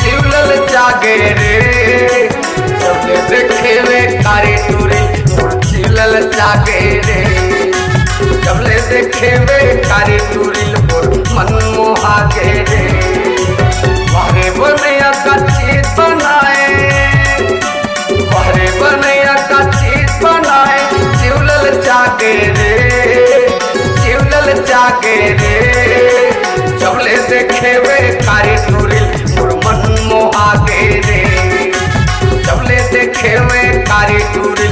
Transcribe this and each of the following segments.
शिवलल जागे रे सबले देखे में कारी टूरी शिवलल जागे रे सबले देखे में कारी टूरी मन मोहागे रे वारे बनैया का चीज बनाए वारे बनैया का चीज बनाए शिवलल जागे रे शिवलल जागे रे सबले देखे वे कारी टूरी मन मोहागे रे सबले देखे वे कारी टूरी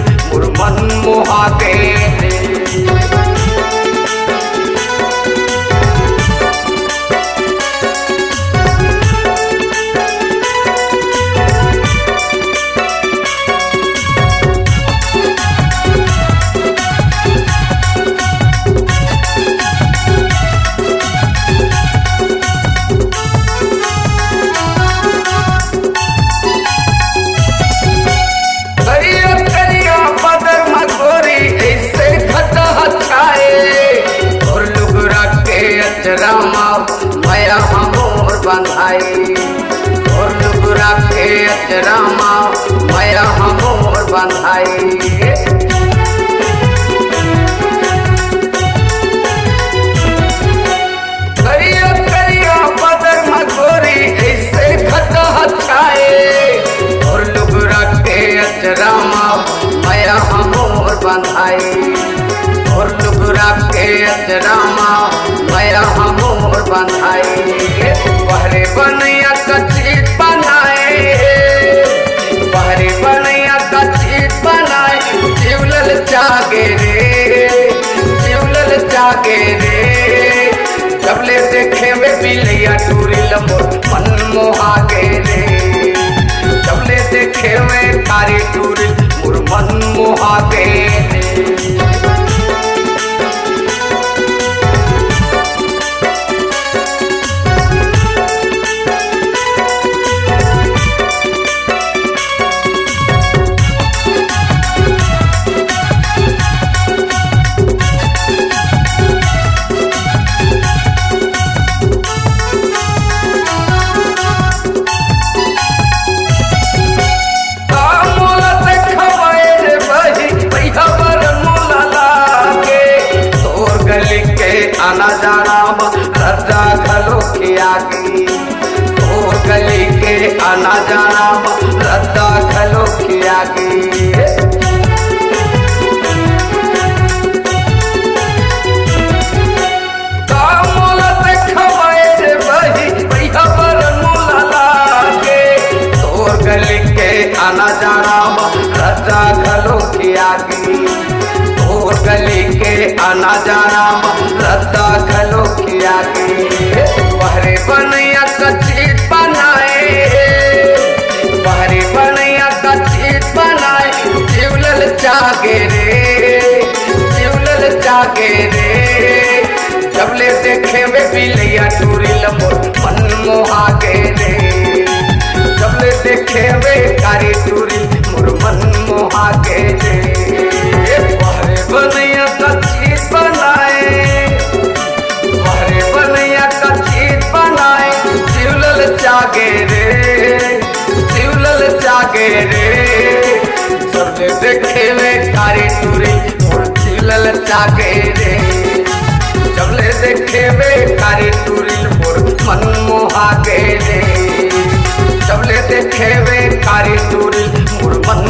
मन मोहागे रे रामा माया हमोर बंधाई और लुगरा के अचरामा माया हमोर बंधाई करिया करिया बदर मगोरी ऐसे खता छाए और लुगरा के अचरामा माया हमोर बंधाई और लुगरा के अचरामा माया हमोर बंधाई बहरे बनैया का चीज बनाए बहरे बनैया का चीज बनाए शिवलल जागे रे शिवलल जागे रे सबले देखे में बिलैया टूरी लमोर मन मोहागे रे सबले देखे में कारी टूरी मन मोहागे रे आना जाना रद्दा घलो के आगे और गली के आना जाना रद्दा घलो के आगे गली के आना जाना रद्दा घलो के आगे और गली के आना जाना रद्दा घलो के आगे बहरे बनैया का चीज बनाए बहरे बनैया का चीज बनाए शिवलल जागे रे शिवलल जागे रे सबले देखे में बिलैया टूरी लमोर मन मोहागे रे सबले देखे में कारी टूरी मन मोहागे रे बहरे बनैया का चीज बनाए बहरे बनैया का चीज बनाए शिवलल जागे रे शिवलल जागे रे सबले देखे में कारी टूरी शिवलल जागे रे सबले देखे में कारी टूरी मन मोहागे रे सबले देखे में कारी टूरी मन